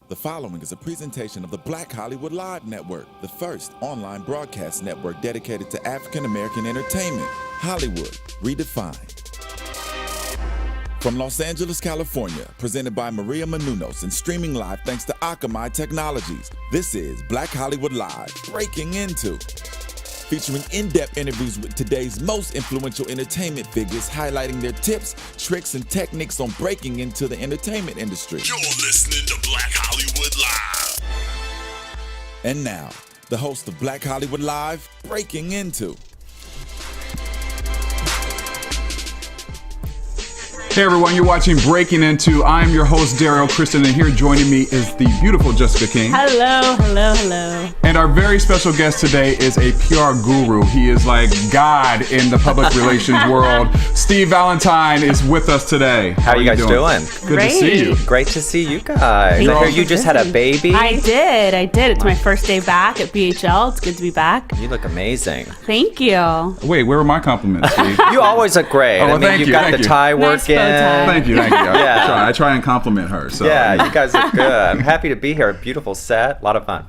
The following is a presentation of the Black Hollywood Live Network, the first online broadcast network dedicated to African American entertainment. Hollywood Redefined. From Los Angeles, California, presented by Maria Menounos and streaming live thanks to Akamai Technologies, this is Black Hollywood Live, Breaking Into. Featuring in-depth interviews with today's most influential entertainment figures, highlighting their tips, tricks, and techniques on breaking into the entertainment industry. You're listening to Black Hollywood Live. And now, the host of Black Hollywood Live, Breaking Into. Hey everyone, you're watching Breaking Into. I'm your host, Daryl Kristen, and here joining me is the beautiful Jessica King. Hello, hello, hello. And our very special guest today is a PR guru. He is like God in the public relations world. Steve Valentine is with us today. How are you guys doing? Good to see you. Great to see you guys. I Thank hear you you just had a baby. I did. It's my first day back at BHL. It's good to be back. You look amazing. Thank you. Wait, where were my compliments, Steve? You always look great. Oh, well, thank you've you, got thank the you. tie Nice working. bow tie. Thank you. Yeah. I try and compliment her. So. Yeah, you guys look good. I'm happy to be here. Beautiful set. A lot of fun.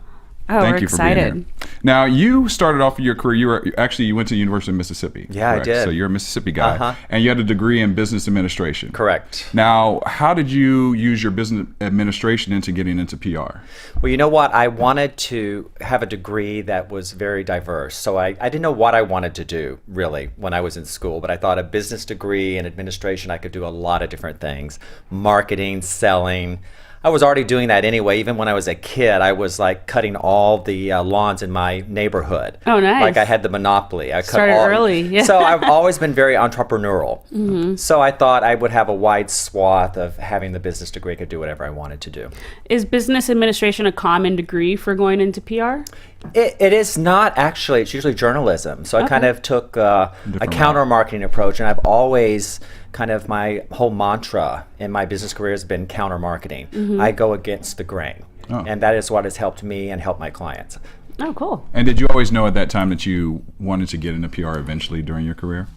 Oh, Thank we're you excited. for being here. Now, you started off your career, you went to the University of Mississippi. Yeah, correct? I did. So you're a Mississippi guy. And you had a degree in business administration. Correct. Now, how did you use your business administration into getting into PR? Well, you know what? I wanted to have a degree that was very diverse. So I didn't know what I wanted to do, really, when I was in school. But I thought a business degree and administration, I could do a lot of different things. Marketing, selling. I was already doing that anyway. Even when I was a kid, I was like cutting all the lawns in my neighborhood. Oh, nice. Like I had the monopoly. I Started cut all, early. Yeah. So I've always been very entrepreneurial. Mm-hmm. So I thought I would have a wide swath of having the business degree. I could do whatever I wanted to do. Is business administration a common degree for going into PR? It is not actually. It's usually journalism. So I kind of took a counter marketing approach, and I've always kind of my whole mantra in my business career has been counter marketing. Mm-hmm. I go against the grain, and that is what has helped me and helped my clients. Oh, cool. And did you always know at that time that you wanted to get into PR eventually during your career?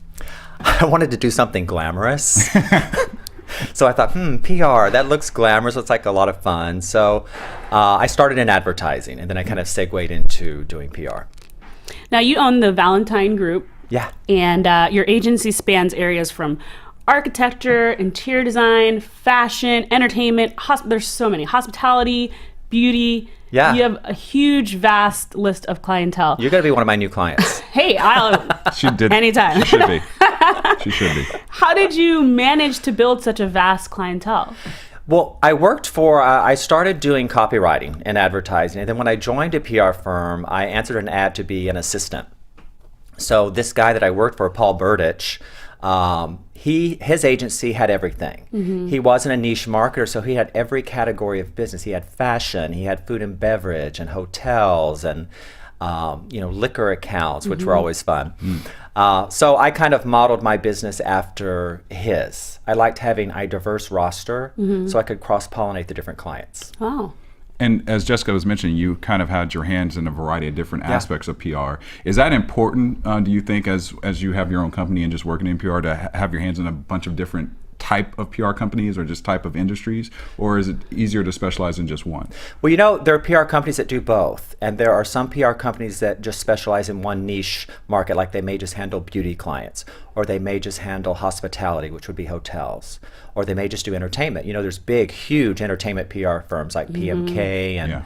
I wanted to do something glamorous. So I thought, PR, that looks glamorous. It's like a lot of fun. So I started in advertising, and then I kind of segued into doing PR. Now, you own the Valentine Group. Yeah. And your agency spans areas from architecture, interior design, fashion, entertainment. There's so many. Hospitality, beauty. Yeah. You have a huge, vast list of clientele. You're going to be one of my new clients. Hey, I'll She did. anytime. She should be. She should be. How did you manage to build such a vast clientele? Well, I started doing copywriting and advertising. And then when I joined a PR firm, I answered an ad to be an assistant. So this guy that I worked for, Paul Burditch, his agency had everything. Mm-hmm. He wasn't a niche marketer, so he had every category of business. He had fashion, he had food and beverage, and hotels, and liquor accounts, which were always fun. So I kind of modeled my business after his. I liked having a diverse roster, so I could cross-pollinate the different clients. Wow. And as Jessica was mentioning, you kind of had your hands in a variety of different aspects of PR. Is that important, do you think, as you have your own company and just working in PR, to have your hands in a bunch of different type of PR companies or just type of industries? Or is it easier to specialize in just one? Well, there are PR companies that do both. And there are some PR companies that just specialize in one niche market, like they may just handle beauty clients, or they may just handle hospitality, which would be hotels, or they may just do entertainment. There's big, huge entertainment PR firms like PMK and...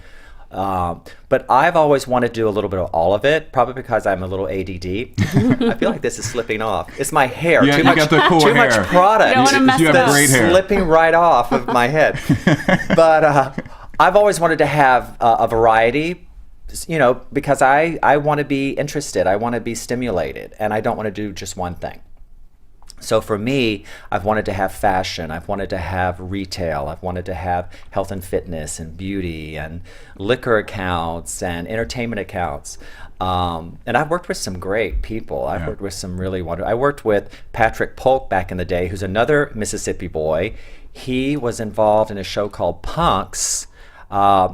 But I've always wanted to do a little bit of all of it, probably because I'm a little ADD. I feel like this is slipping off. It's my hair. Yeah, too got the cool too hair. much product. You don't wanna mess You have it up. great hair. Slipping right off of my head. But I've always wanted to have a variety, because I want to be interested. I want to be stimulated, and I don't want to do just one thing. So for me, I've wanted to have fashion, I've wanted to have retail, I've wanted to have health and fitness and beauty and liquor accounts and entertainment accounts. And I've worked with some great people. I've worked with some really wonderful. I worked with Patrick Polk back in the day, who's another Mississippi boy. He was involved in a show called Punks.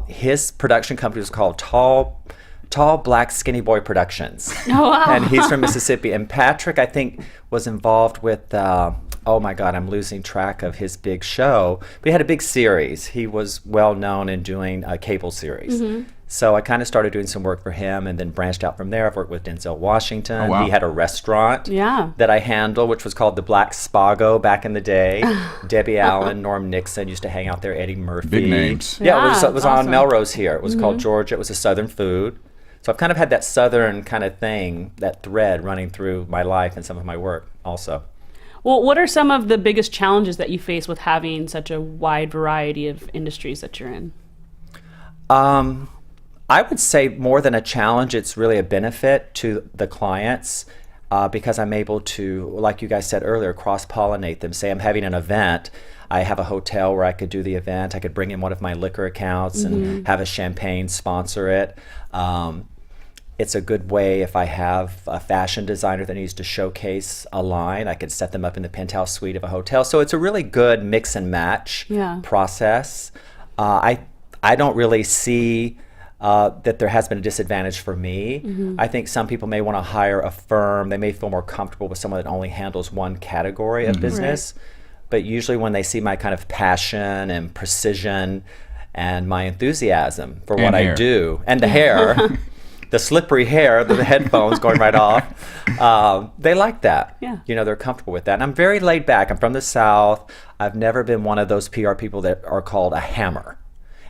His production company was called Tall Black Skinny Boy Productions. Oh, wow. And he's from Mississippi. And Patrick, I think, was involved with oh my God, I'm losing track of his big show. But he had a big series. He was well known in doing a cable series. So I kind of started doing some work for him and then branched out from there. I've worked with Denzel Washington. Oh, wow. He had a restaurant Yeah. that I handled, which was called the Black Spago back in the day. Debbie Allen, Norm Nixon used to hang out there, Eddie Murphy. Big names. Yeah, Yeah, it was on awesome. Melrose here. It was called Georgia. It was a Southern food. So I've kind of had that Southern kind of thing, that thread running through my life and some of my work also. Well, what are some of the biggest challenges that you face with having such a wide variety of industries that you're in? I would say more than a challenge, it's really a benefit to the clients because I'm able to, like you guys said earlier, cross-pollinate them. Say I'm having an event, I have a hotel where I could do the event. I could bring in one of my liquor accounts and have a champagne sponsor it. It's a good way if I have a fashion designer that needs to showcase a line, I could set them up in the penthouse suite of a hotel. So it's a really good mix and match process. I don't really see that there has been a disadvantage for me. I think some people may want to hire a firm. They may feel more comfortable with someone that only handles one category of business. But usually when they see my kind of passion and precision and my enthusiasm for what I do, and the hair, the slippery hair, the headphones going right off, they like that. Yeah. You know, they're comfortable with that. And I'm very laid back. I'm from the South. I've never been one of those PR people that are called a hammer.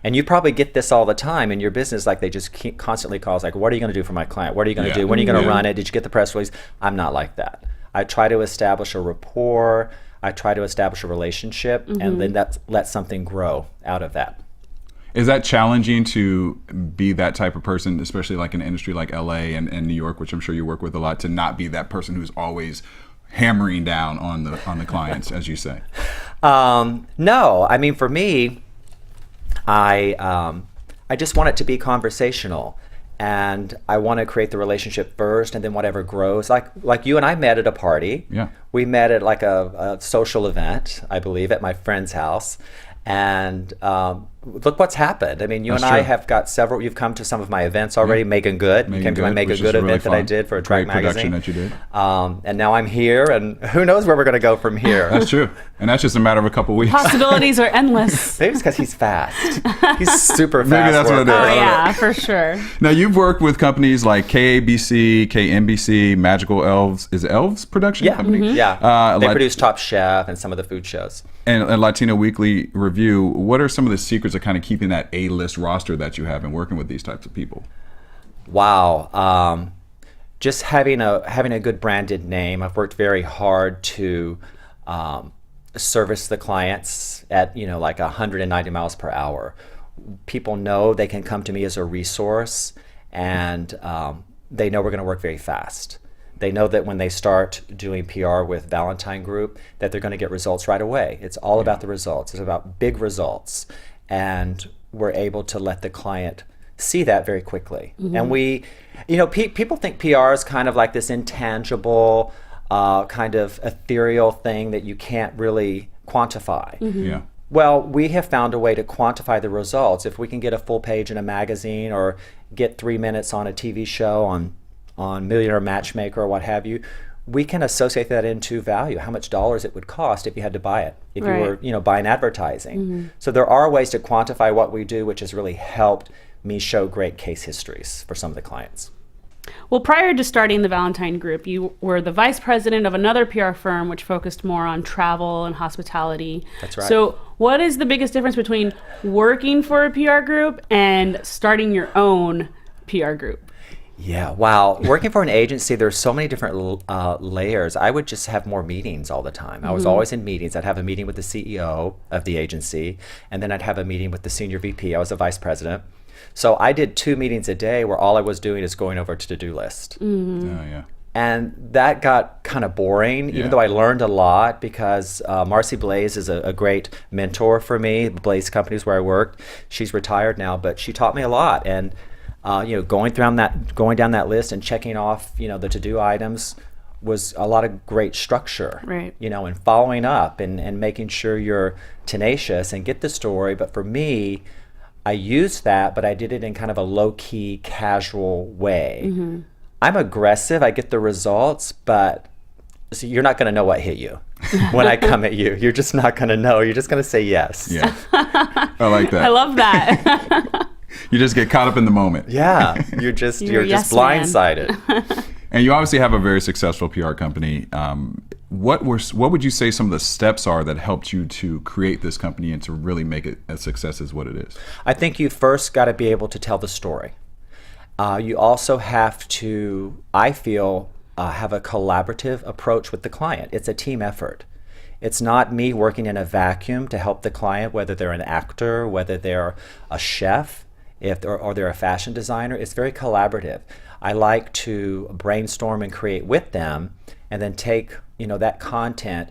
And you probably get this all the time in your business, like they just keep constantly calls like, what are you going to do for my client? What are you going to do? When are you going to run it? Did you get the press release? I'm not like that. I try to establish a rapport. I try to establish a relationship, and then let something grow out of that. Is that challenging to be that type of person, especially like in an industry like LA and New York, which I'm sure you work with a lot, to not be that person who's always hammering down on the clients, as you say? No, I mean, for me, I just want it to be conversational, and I want to create the relationship first, and then whatever grows. Like you and I met at a party. Yeah. We met at like a social event, I believe, at my friend's house, and look what's happened. I mean, you That's and I true. have got several. You've come to some of my events already. Megan Good. You came to my Megan Good event that I did for a track Great production magazine. that you did. And now I'm here, and who knows where we're going to go from here. That's true. And that's just a matter of a couple weeks. Possibilities are endless. Maybe it's because he's fast. He's super fast. Maybe that's what it worker. is. Oh, yeah, for sure. Now, you've worked with companies like KABC, KNBC, Magical Elves. Is it Elves Production Yeah, Company? yeah. They Lat- produce Top Chef and some of the food shows. and Latino Weekly Review. What are some of the secrets of kind of keeping that A-list roster that you have and working with these types of people? Wow. Just having a good branded name. I've worked very hard to service the clients at like 190 miles per hour. People know they can come to me as a resource, and they know we're going to work very fast. They know that when they start doing PR with Valentine Group, that they're going to get results right away. It's all about the results. It's about big results, and we're able to let the client see that very quickly. And we, people think PR is kind of like this intangible, kind of ethereal thing that you can't really quantify. Yeah. Well, we have found a way to quantify the results. If we can get a full page in a magazine or get 3 minutes on a TV show on Millionaire Matchmaker or what have you, we can associate that into value, how much dollars it would cost if you had to buy it, if Right. you were buying advertising. So there are ways to quantify what we do, which has really helped me show great case histories for some of the clients. Well, prior to starting the Valentine Group, you were the vice president of another PR firm which focused more on travel and hospitality. That's right. So what is the biggest difference between working for a PR group and starting your own PR group? Yeah, wow. Working for an agency, there's so many different layers. I would just have more meetings all the time. I was always in meetings. I'd have a meeting with the CEO of the agency, and then I'd have a meeting with the senior VP. I was a vice president. So I did 2 meetings a day where all I was doing is going over to-do list. Oh, yeah. And that got kind of boring, Yeah. even though I learned a lot, because Marcy Blaze is a great mentor for me. The Blaze company is where I worked. She's retired now, but she taught me a lot. And going down that list and checking off, the to-do items was a lot of great structure. Right. And following up and making sure you're tenacious and get the story. But for me, I used that, but I did it in kind of a low-key, casual way. I'm aggressive. I get the results, but So you're not going to know what hit you when I come at you. You're just not going to know. You're just going to say yes. Yeah. I like that. I love that. You just get caught up in the moment. Yeah. You're just You're a yes blindsided. And you obviously have a very successful PR company. What would you say some of the steps are that helped you to create this company and to really make it a success as what it is? I think you first got to be able to tell the story. You also have to, I feel, have a collaborative approach with the client. It's a team effort. It's not me working in a vacuum to help the client, whether they're an actor, whether they're a chef, or they're a fashion designer. It's very collaborative. I like to brainstorm and create with them, and then take that content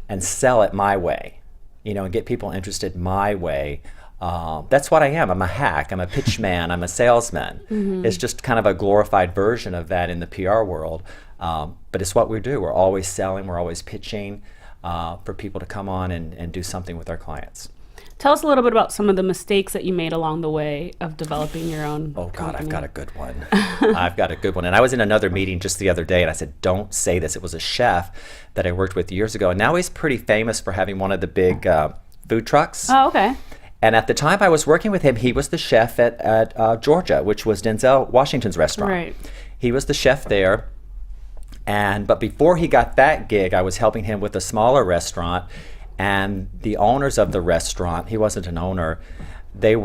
and sell it my way, and get people interested my way. That's what I am. I'm a hack. I'm a pitch man. I'm a salesman. Mm-hmm. It's just kind of a glorified version of that in the PR world. But it's what we do. We're always selling. We're always pitching for people to come on and do something with our clients. Tell us a little bit about some of the mistakes that you made along the way of developing your own Oh, God, company. I've got a good one. I've got a good one. And I was in another meeting just the other day, and I said, don't say this. It was a chef that I worked with years ago. And now he's pretty famous for having one of the big food trucks. Oh, okay. And at the time I was working with him, he was the chef at Georgia, which was Denzel Washington's restaurant. Right. He was the chef there. But before he got that gig, I was helping him with a smaller restaurant. And the owners of the restaurant, he wasn't an owner, they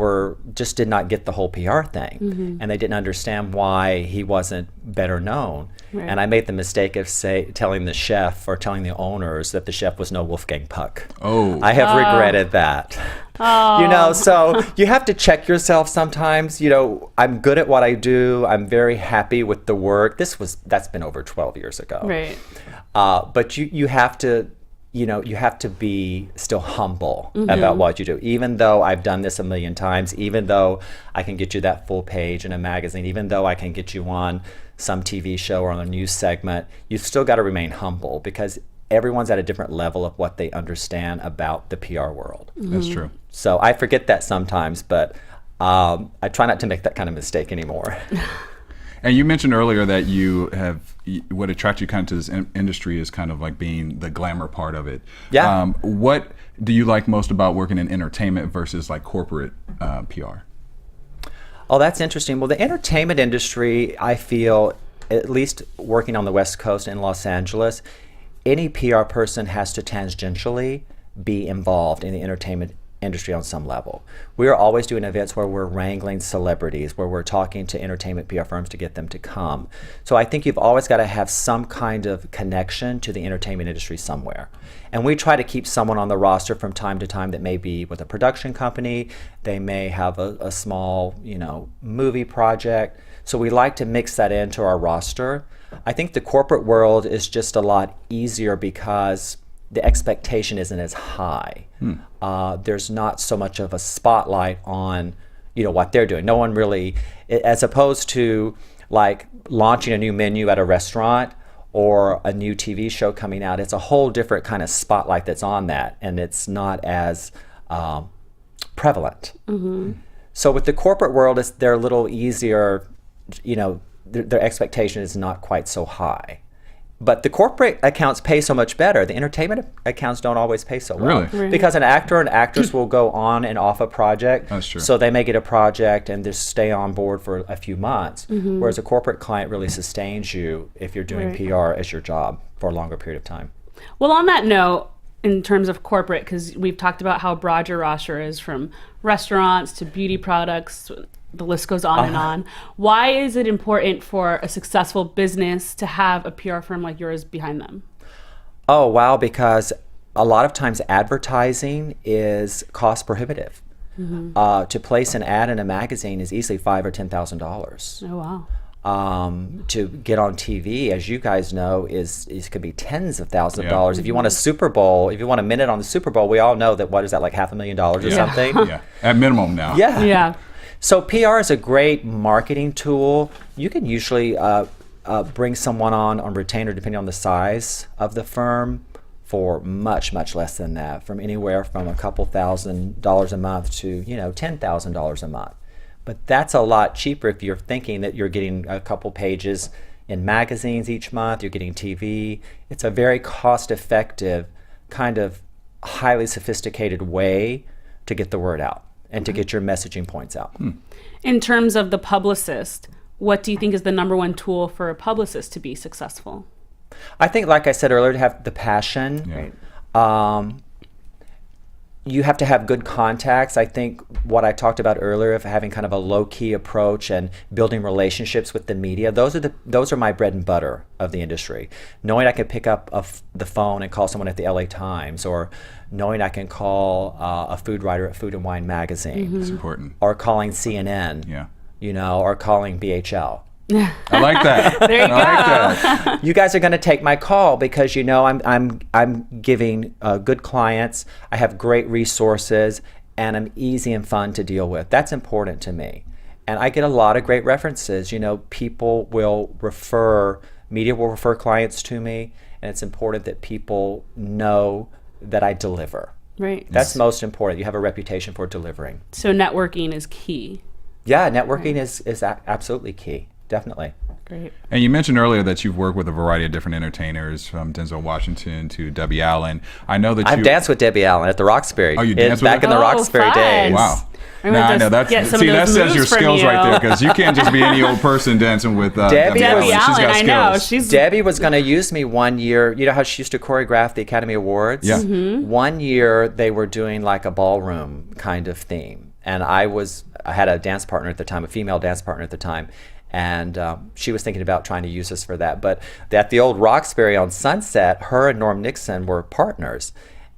just did not get the whole PR thing. Mm-hmm. And they didn't understand why he wasn't better known. Right. And I made the mistake of telling the chef or telling the owners that the chef was no Wolfgang Puck. Oh. I have regretted that. Oh. So you have to check yourself sometimes. I'm good at what I do. I'm very happy with the work. That's been over 12 years ago. Right. But you have to, you have to be still humble about what you do. Even though I've done this a million times, even though I can get you that full page in a magazine, even though I can get you on some TV show or on a news segment, you've still got to remain humble, because everyone's at a different level of what they understand about the PR world. That's true. So I forget that sometimes, but I try not to make that kind of mistake anymore. And you mentioned earlier that what attracts you kind of to this industry is kind of like being the glamour part of it. Yeah. What do you like most about working in entertainment versus like corporate PR? Oh, that's interesting. Well, the entertainment industry, I feel, at least working on the West Coast in Los Angeles, any PR person has to tangentially be involved in the entertainment industry on some level. We are always doing events where we're wrangling celebrities, where we're talking to entertainment PR firms to get them to come. So I think you've always got to have some kind of connection to the entertainment industry somewhere. And we try to keep someone on the roster from time to time that may be with a production company. They may have a small, movie project. So we like to mix that into our roster. I think the corporate world is just a lot easier because the expectation isn't as high. There's not so much of a spotlight on, what they're doing. No one really, as opposed to like launching a new menu at a restaurant or a new TV show coming out, it's a whole different kind of spotlight that's on that, and it's not as prevalent. Mm-hmm. So with the corporate world, they're a little easier, their expectation is not quite so high. But the corporate accounts pay so much better. The entertainment accounts don't always pay so well. Really? Because an actor and actress will go on and off a project. That's true. So they may get a project and just stay on board for a few months. Mm-hmm. Whereas a corporate client really sustains you if you're doing PR as your job for a longer period of time. Well, on that note, in terms of corporate, because we've talked about how broad your roster is, from restaurants to beauty products, the list goes on and on. Why is it important for a successful business to have a PR firm like yours behind them? Oh, wow, because a lot of times advertising is cost prohibitive. Mm-hmm. To place an ad in a magazine is easily $5,000 or $10,000. Oh, wow. To get on TV, as you guys know, is could be tens of thousands of dollars. If you want a Super Bowl, if you want a minute on the Super Bowl, we all know that, what is that, like $500,000 or something? Yeah, at minimum now. Yeah. So PR is a great marketing tool. You can usually bring someone on retainer, depending on the size of the firm, for much, much less than that, from anywhere from a couple $1,000s a month to $10,000 a month. But that's a lot cheaper if you're thinking that you're getting a couple pages, in magazines each month. You're getting TV. It's a very cost-effective, kind of highly sophisticated way to get the word out and to get your messaging points out. In terms of the publicist, what do you think is the number one tool for a publicist to be successful? I think, like I said earlier, to have the passion. Yeah. You have to have good contacts. I think what I talked about earlier of having kind of a low-key approach and building relationships with the media, those are my bread and butter of the industry. Knowing I can pick up the phone and call someone at the LA Times, or knowing I can call a food writer at Food and Wine magazine. It's important. Or calling CNN. Yeah. Or calling BHL. I like that. There you go. I like that. You guys are going to take my call because I'm giving good clients. I have great resources, and I'm easy and fun to deal with. That's important to me, and I get a lot of great references. People will media will refer clients to me, and it's important that people know that I deliver. Right. That's most important. You have a reputation for delivering. So networking is key. Yeah, networking is absolutely key. Definitely. Great. And you mentioned earlier that you've worked with a variety of different entertainers, from Denzel Washington to Debbie Allen. I know that I've danced with Debbie Allen at the Roxbury. Oh, you danced with back her? in the Oh, Roxbury fun. days. Wow. I'm Now gonna I know just get some see of that those says your moves from skills you. right there, because you can't just be any old person dancing with Debbie Allen. Debbie She's got Allen, I know. skills. She's Debbie was going to use me one year. You know how she used to choreograph the Academy Awards? Yeah. One year they were doing like a ballroom kind of theme. And I had a dance partner at the time, a female dance partner at the time. And she was thinking about trying to use us for that. But at the old Roxbury on Sunset, her and Norm Nixon were partners.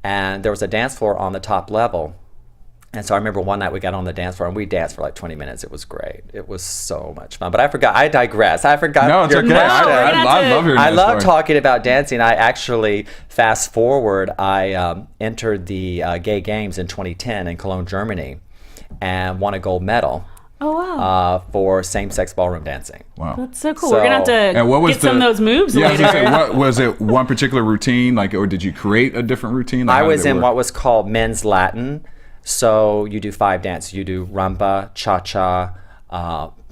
And there was a dance floor on the top level. And so I remember one night we got on the dance floor and we danced for like 20 minutes. It was great. It was so much fun. But I digress. I forgot No, it's your okay. question. I love hearing I that love story. talking about dancing. I actually, fast forward, I entered the Gay Games in 2010 in Cologne, Germany, and won a gold medal. Oh wow. For same-sex ballroom dancing. Wow. That's so cool. We're gonna have to And what was get some of those moves Yeah, I was later. gonna say, what was it? One particular routine, or did you create a different routine? Like, I how did was it in work? what was called men's Latin. So you do 5 dances. You do rumba, cha-cha,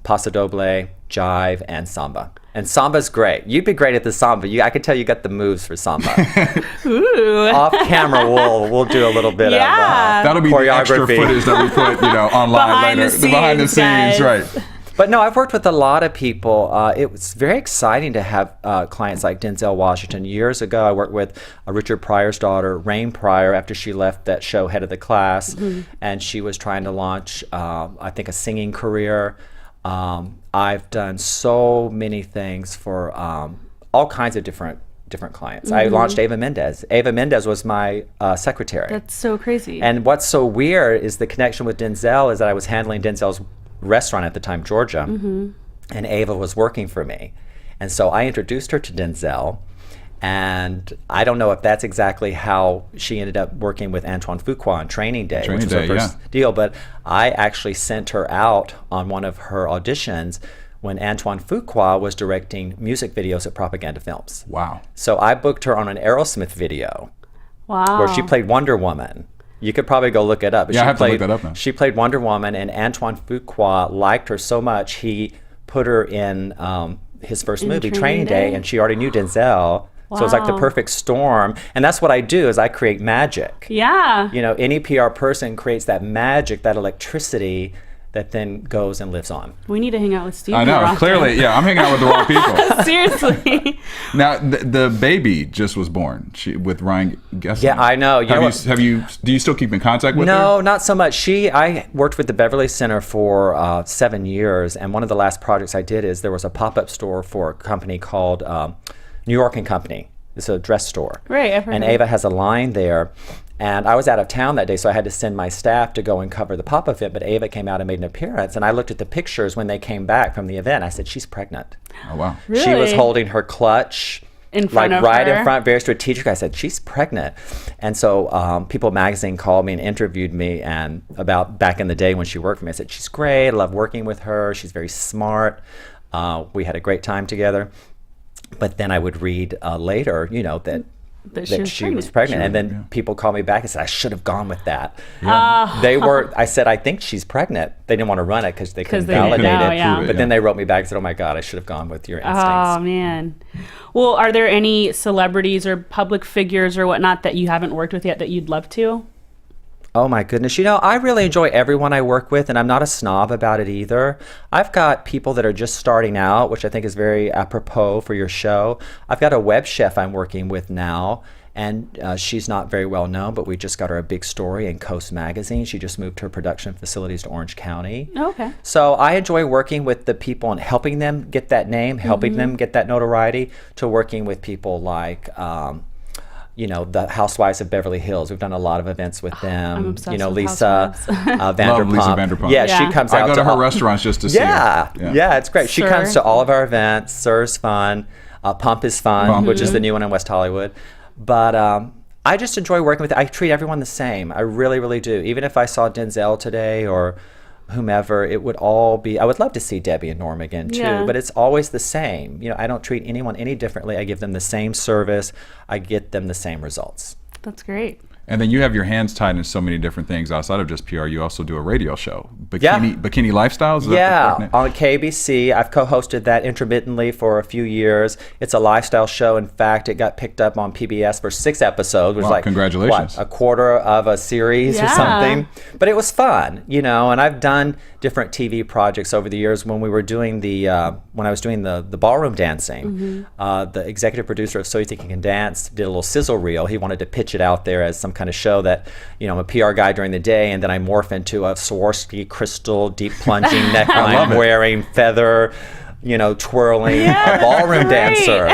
paso doble, jive, and samba. And samba's great. You'd be great at the samba. I could tell you got the moves for samba. Ooh. Off camera, we'll do a little bit Yeah. of That'll be the extra choreography. footage that we put, online Behind later. the Behind the scenes, scenes, guys. right? But no, I've worked with a lot of people. It was very exciting to have clients like Denzel Washington. Years ago, I worked with Richard Pryor's daughter, Rain Pryor, after she left that show, Head of the Class, and she was trying to launch, I think, a singing career. I've done so many things for all kinds of different clients. I launched Ava Mendez. Ava Mendez was my secretary. That's so crazy. And what's so weird is the connection with Denzel is that I was handling Denzel's restaurant at the time, Georgia, and Ava was working for me. And so I introduced her to Denzel, and I don't know if that's exactly how she ended up working with Antoine Fuqua on Training Day, which was her first deal, but I actually sent her out on one of her auditions when Antoine Fuqua was directing music videos at Propaganda Films. Wow. So I booked her on an Aerosmith video wow. where she played Wonder Woman. You could probably go look it up. But Yeah, she I have to played, look that up now. She played Wonder Woman, and Antoine Fuqua liked her so much, he put her in his first movie, Training Day, and she already knew Denzel. So it was like the Wow. perfect storm. And that's what I do, is I create magic. Yeah. Any PR person creates that magic, that electricity that then goes and lives on. We need to hang out with Steve. I know. more often. Clearly, yeah, I'm hanging out with the wrong people. Seriously. Now, the baby just was born with Ryan Gessling. Yeah, I know. You know what? Do you still keep in contact with her? No, not so much. I worked with the Beverly Center for 7 years, and one of the last projects I did is there was a pop-up store for a company called New York and Company. It's a dress store. Right, I've heard And of it. Ava has a line there. And I was out of town that day, so I had to send my staff to go and cover the pop-up event, but Ava came out and made an appearance, and I looked at the pictures when they came back from the event. I said, she's pregnant. Oh, wow. Really? She was holding her clutch In front of right her? in front, very strategic. I said, she's pregnant. And so People Magazine called me and interviewed me and about back in the day when she worked for me. I said, she's great. I love working with her. She's very smart. We had a great time together. But then I would read later, that that she was pregnant. And then people call me back and said, I should have gone with that. I said, I think she's pregnant. They didn't want to run it because they couldn't validate it. Yeah. But then they wrote me back and said, oh my God, I should have gone with your instincts. Oh, man. Well, are there any celebrities or public figures or whatnot that you haven't worked with yet that you'd love to? Oh my goodness. I really enjoy everyone I work with, and I'm not a snob about it either. I've got people that are just starting out, which I think is very apropos for your show. I've got a web chef I'm working with now, and she's not very well known, but we just got her a big story in Coast Magazine. She just moved her production facilities to Orange County. Okay. So I enjoy working with the people and helping them get that name, helping them get that notoriety, to working with people like the Housewives of Beverly Hills. We've done a lot of events with them. I'm obsessed with Lisa Vanderpump. Love Lisa Vanderpump. Yeah, she comes out. I go to her restaurants just to see her. Yeah, it's great. She Sir. comes to all of our events. Sir's fun. Pump is fun, which is the new one in West Hollywood. But I just enjoy working with. I treat everyone the same. I really, really do. Even if I saw Denzel today or whomever, it would all be. I would love to see Debbie and Norm again too, but it's always the same. I don't treat anyone any differently. I give them the same service. I get them the same results. That's great. And then you have your hands tied in so many different things outside of just PR. You also do a radio show, Bikini Lifestyles. Is that the correct name? On KBC. I've co-hosted that intermittently for a few years. It's a lifestyle show. In fact, it got picked up on PBS for 6 episodes, which was congratulations. a quarter of a series or something. But it was fun, and I've done different TV projects over the years. When we were doing when I was doing the ballroom dancing, the executive producer of So You Think You Can Dance did a little sizzle reel. He wanted to pitch it out there as some kind of show that, I'm a PR guy during the day, and then I morph into a Swarovski crystal, deep plunging neckline wearing, feather, twirling ballroom dancer.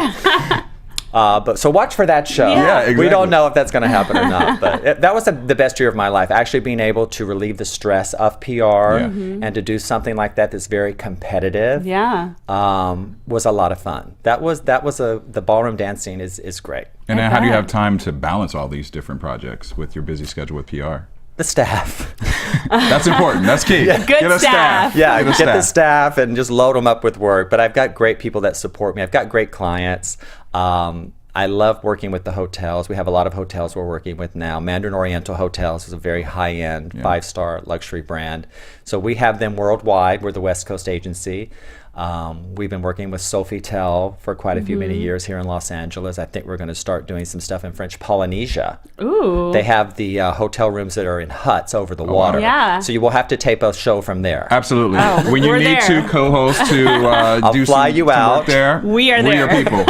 But so watch for that show. Yeah, exactly. We don't know if that's going to happen or not, but that was the best year of my life. Actually being able to relieve the stress of PR and to do something like that that's very competitive. Was a lot of fun. The ballroom dancing is great. And then how do you have time to balance all these different projects with your busy schedule with PR? The staff. That's important. That's key. Good staff. Yeah, get the staff and just load them up with work. But I've got great people that support me. I've got great clients. I love working with the hotels. We have a lot of hotels we're working with now. Mandarin Oriental Hotels is a very high-end, 5-star luxury brand. So we have them worldwide. We're the West Coast agency. We've been working with Sofitel for quite a few many years here in Los Angeles. I think we're going to start doing some stuff in French Polynesia. Ooh. They have the hotel rooms that are in huts over the water. Yeah. So you will have to tape a show from there. Absolutely. Oh, when you we're need there. to co-host to I'll do fly some you work out. there, We are there. We are people.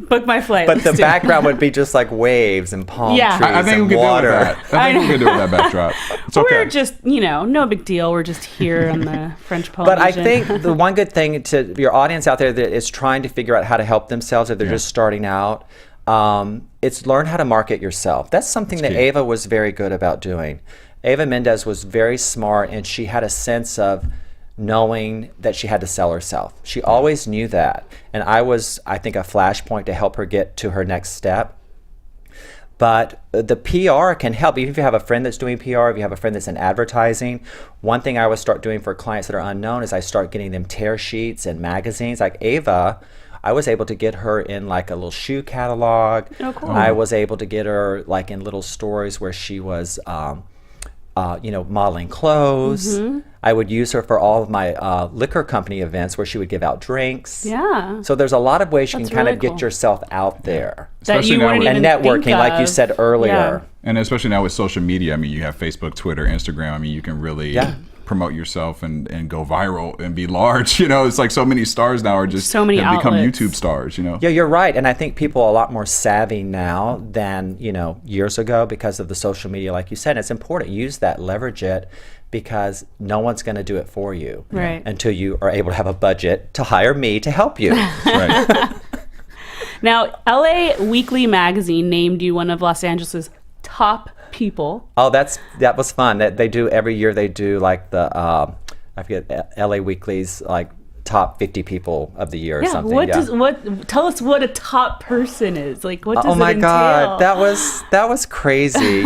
Book my flight. But the Let's do it. background would be just like waves and palm trees I think and we could water. do with that. I think we could do with that backdrop. It's okay. We're just, no big deal. We're just here on the French But I Polynesian. think the one good thing to your audience out there that is trying to figure out how to help themselves if they're just starting out, it's learn how to market yourself. That's something that Ava was very good about doing. Ava Mendez was very smart, and she had a sense of knowing that she had to sell herself. She always knew that. And I was, I think, a flashpoint to help her get to her next step. But the PR can help. Even if you have a friend that's doing PR, if you have a friend that's in advertising, one thing I would start doing for clients that are unknown is I start getting them tear sheets and magazines. Like Ava, I was able to get her in like a little shoe catalog. Oh, cool. I was able to get her like in little stories where she was, modeling clothes. I would use her for all of my liquor company events where she would give out drinks. Yeah. So there's a lot of ways you That's can kind really of get cool. yourself out there. That Especially you now wouldn't with- even And networking, think like you of. said earlier. And especially now with social media, I mean, you have Facebook, Twitter, Instagram. I mean, you can really promote yourself and go viral and be large. It's like so many stars now are just So many have become outlets. YouTube stars. Yeah, you're right. And I think people are a lot more savvy now than, years ago because of the social media, like you said. It's important. Use that, leverage it, because no one's going to do it for you Right. until you are able to have a budget to hire me to help you. Right. Now, LA Weekly Magazine named you one of Los Angeles' top people. Oh, that was fun. That they do every year. They do like the I forget LA Weekly's like top 50 people of the year or something. Tell us what a top person is. Like, what does Oh my it entail? God, that was crazy.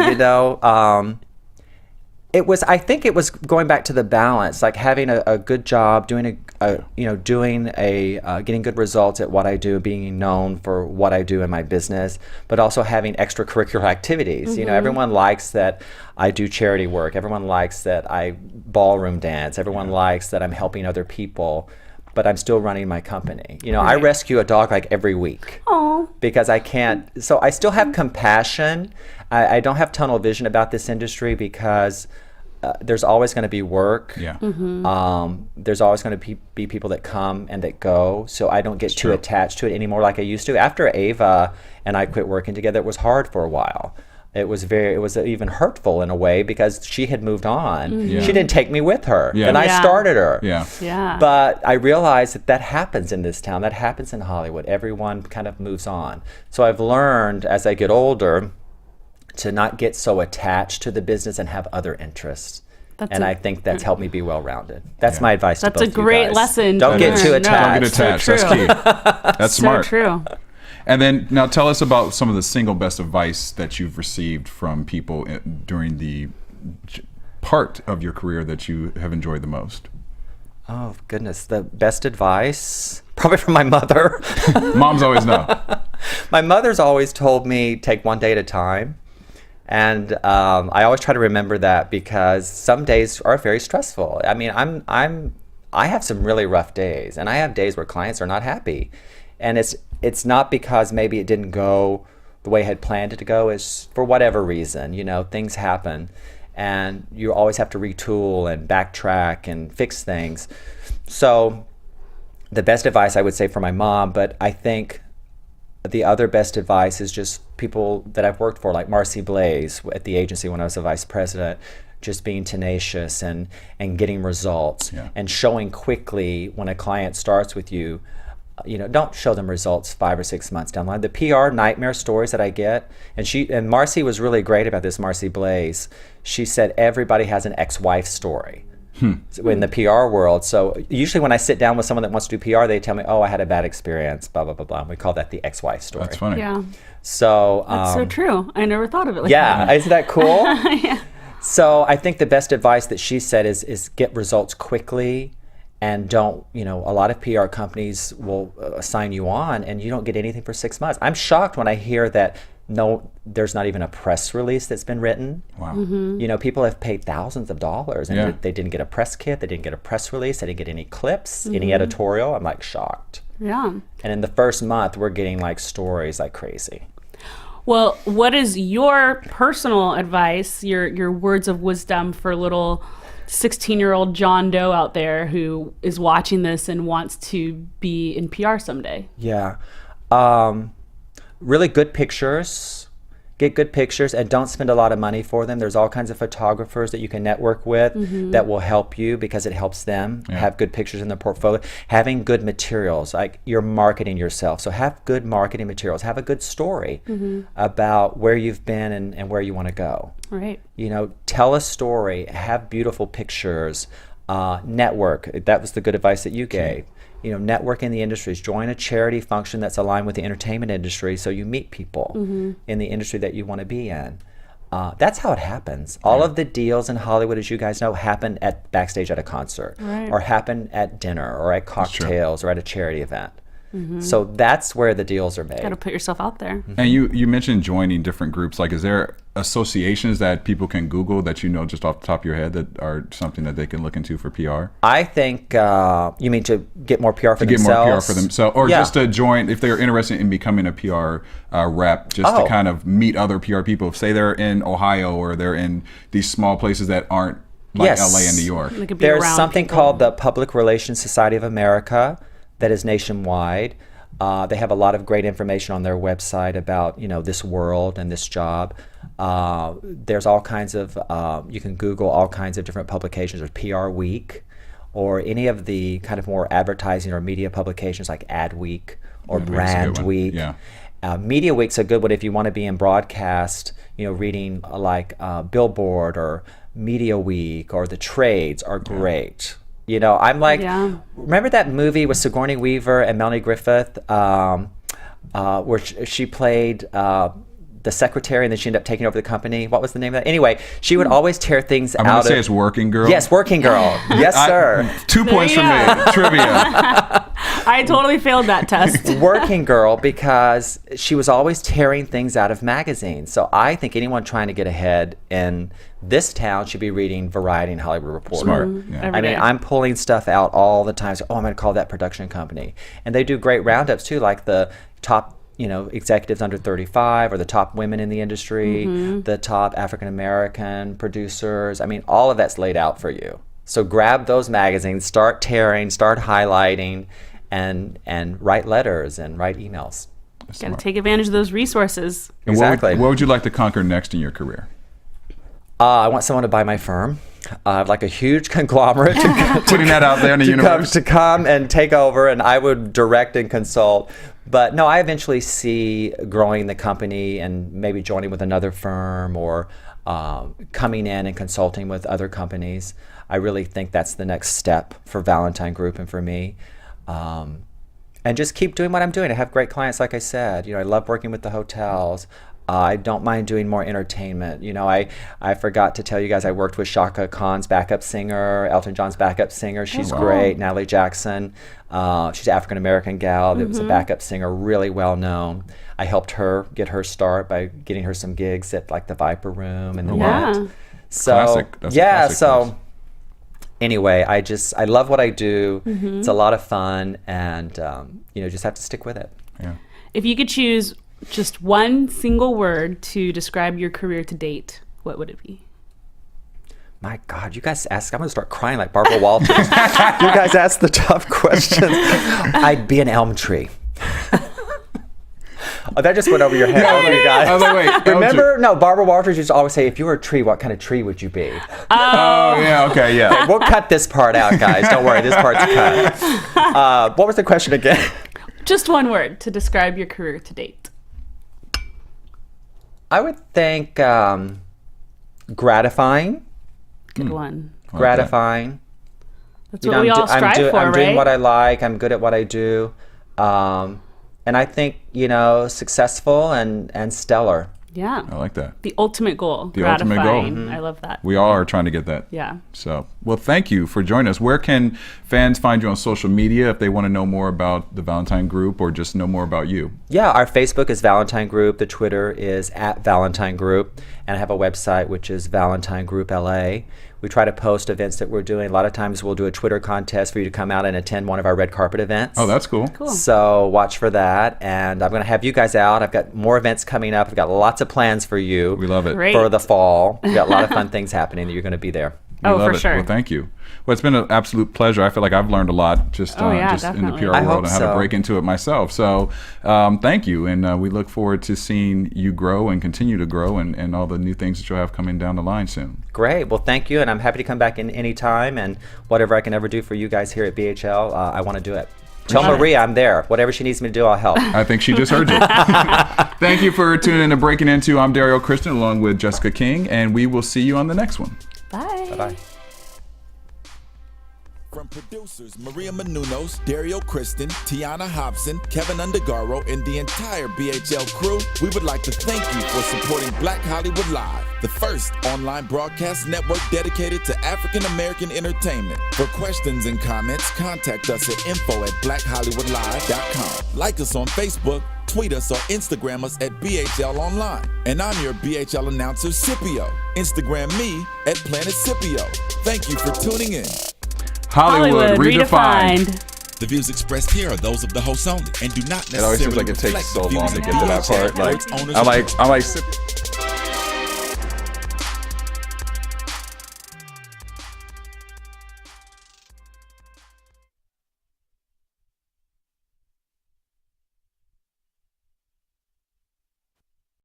I think it was going back to the balance, like having a good job, getting good results at what I do, being known for what I do in my business, but also having extracurricular activities. Everyone likes that I do charity work. Everyone likes that I ballroom dance. Everyone likes that I'm helping other people, but I'm still running my company. I rescue a dog like every week. Oh. Because I can't, so I still have compassion. I don't have tunnel vision about this industry because there's always going to be work. Yeah. There's always going to be people that come and that go. So I don't get too attached to it anymore like I used to. After Ava and I quit working together, it was hard for a while. It was even hurtful in a way because she had moved on. Yeah. She didn't take me with her. Yeah. And I started her. Yeah. Yeah. But I realized that happens in this town. That happens in Hollywood. Everyone kind of moves on. So I've learned as I get older to not get so attached to the business and have other interests. I think that's helped me be well-rounded. That's my advice to both That's a great lesson. Don't get too attached. Don't get attached. That's key. That's smart. So true. And then now tell us about some of the single best advice that you've received from people during the part of your career that you have enjoyed the most. Oh, goodness. The best advice? Probably from my mother. Moms always know. My mother's always told me, take one day at a time. And I always try to remember that because some days are very stressful. I mean, I have some really rough days, and I have days where clients are not happy. And it's not because maybe it didn't go the way I had planned it to go. It's for whatever reason, things happen. And you always have to retool and backtrack and fix things. So the best advice I would say for my mom, but I think the other best advice is just people that I've worked for, like Marcy Blaze at the agency when I was a vice president, just being tenacious and getting results and showing quickly when a client starts with you. Don't show them results 5 or 6 months down the line. The PR nightmare stories that I get, and Marcy was really great about this, Marcy Blaze. She said everybody has an ex-wife story. In the PR world. So usually when I sit down with someone that wants to do PR, they tell me, oh, I had a bad experience, blah, blah, blah, blah. And we call that the ex-wife story. That's funny. Yeah. So That's so true. I never thought of it like that. Yeah, isn't that cool? Yeah. So I think the best advice that she said is get results quickly and don't, a lot of PR companies will sign you on and you don't get anything for 6 months. I'm shocked when I hear that there's not even a press release that's been written. Wow. People have paid thousands of dollars and they didn't get a press kit, they didn't get a press release, they didn't get any clips, any editorial. I'm like shocked. Yeah. And in the first month, we're getting like stories like crazy. Well, what is your personal advice, your words of wisdom for little 16-year-old John Doe out there who is watching this and wants to be in PR someday? Yeah. Really good pictures. Get good pictures and don't spend a lot of money for them. There's all kinds of photographers that you can network with that will help you because it helps them have good pictures in their portfolio. Having good materials, like you're marketing yourself. So have good marketing materials. Have a good story about where you've been and where you want to go. Right. Tell a story. Have beautiful pictures. Network. That was the good advice that you gave. Network in the industries. Join a charity function that's aligned with the entertainment industry so you meet people in the industry that you want to be in. That's how it happens. All of the deals in Hollywood, as you guys know, happen at backstage at a concert or happen at dinner or at cocktails or at a charity event. So that's where the deals are made. Got to put yourself out there. And you mentioned joining different groups. Like, is there associations that people can Google that just off the top of your head that are something that they can look into for PR? I think you mean to get more PR for themselves? To get more PR for themselves, or just to join if they're interested in becoming a PR rep, just to kind of meet other PR people. Say they're in Ohio or they're in these small places that aren't like LA and New York. There's something called the Public Relations Society of America that is nationwide. They have a lot of great information on their website about this world and this job. There's all kinds of you can Google all kinds of different publications. There's PR Week, or any of the kind of more advertising or media publications like Ad Week or Brand Week. Yeah. Media Week's a good one if you want to be in broadcast. Reading like Billboard or Media Week or the trades are great. I'm like, remember that movie with Sigourney Weaver and Melanie Griffith, where she played the secretary, and then she ended up taking over the company. What was the name of that? Anyway, she would always tear things I'm out going of... to say it's Working Girl. Yes, Working Girl. Yes, sir. 2 points you for me. Trivia. I totally failed that test. Working Girl, because she was always tearing things out of magazines. So I think anyone trying to get ahead in this town should be reading Variety and Hollywood Reporter. Smart. Yeah. Every I mean, day. I'm pulling stuff out all the time. So, I'm going to call that production company. And they do great roundups too, like the top, executives under 35, or the top women in the industry, the top African American producers. I mean, all of that's laid out for you. So grab those magazines, start tearing, start highlighting, and write letters and write emails. Got to take advantage of those resources. And Exactly. What would you like to conquer next in your career? I want someone to buy my firm. I'd like a huge conglomerate Putting that out there in the universe. to come and take over, and I would direct and consult. But no, I eventually see growing the company and maybe joining with another firm, or coming in and consulting with other companies. I really think that's the next step for Valentine Group and for me. And just keep doing what I'm doing. I have great clients, like I said. I love working with the hotels. I don't mind doing more entertainment. I forgot to tell you guys I worked with Shaka Khan's backup singer, Elton John's backup singer. She's great. Natalie Jackson. She's an African-American gal that was a backup singer, really well known. I helped her get her start by getting her some gigs at like the Viper Room and the Net. So Classic. That's a yeah, classic so place. anyway, I love what I do. It's a lot of fun, and just have to stick with it. Yeah. If you could choose just one single word to describe your career to date, what would it be? My God, you guys ask. I'm going to start crying like Barbara Walters. You guys ask the tough questions. I'd be an elm tree. Oh, that just went over your head, over you guys. I was like, wait, Remember? No, Barbara Walters used to always say, if you were a tree, what kind of tree would you be? Oh, yeah, okay, yeah. We'll cut this part out, guys. Don't worry, this part's cut. What was the question again? Just one word to describe your career to date. I would think gratifying. Good one. Like Gratifying. That's what we all strive for, I'm doing right? what I like. I'm good at what I do. And I think, successful and stellar. Yeah. I like that. The ultimate goal. The ultimate goal. Gratifying. I love that. We all are trying to get that. Yeah. So, well, thank you for joining us. Where can fans find you on social media if they want to know more about the Valentine Group or just know more about you? Yeah, our Facebook is Valentine Group. The Twitter is @Valentine Group. And I have a website, which is Valentine Group LA. We try to post events that we're doing. A lot of times we'll do a Twitter contest for you to come out and attend one of our red carpet events. Oh, that's cool. Cool. So watch for that. And I'm going to have you guys out. I've got more events coming up. I've got lots of plans for you. We love it. Great. For the fall. We've got a lot of fun things happening that you're going to be there. We Oh, love for it. sure. Well, thank you. Well, it's been an absolute pleasure. I feel like I've learned a lot just Oh, yeah, just in the definitely. PR I world hope and how to so. break into it myself. So thank you. And we look forward to seeing you grow and continue to grow and all the new things that you'll have coming down the line soon. Great. Well, thank you. And I'm happy to come back in any time. And whatever I can ever do for you guys here at BHL, I want to do it. Tell Appreciate it. Maria I'm there. Whatever she needs me to do, I'll help. I think she just heard you. Thank you for tuning in to Breaking Into. I'm Dario Christian along with Jessica King, and we will see you on the next one. Bye. Bye-bye. From producers Maria Menounos, Dario Kristen, Tiana Hobson, Kevin Undergaro, and the entire BHL crew, we would like to thank you for supporting Black Hollywood Live, the first online broadcast network dedicated to African American entertainment. For questions and comments, contact us at info@blackhollywoodlive.com. Like us on Facebook, tweet us or Instagram us at BHL Online. And I'm your BHL announcer, Scipio. Instagram me at Planet Scipio. Thank you for tuning in. Hollywood redefined. The views expressed here are those of the host only and do not It always necessarily seems like it takes reflect so the long views to of get to that BHL part. or its owners I'm or like,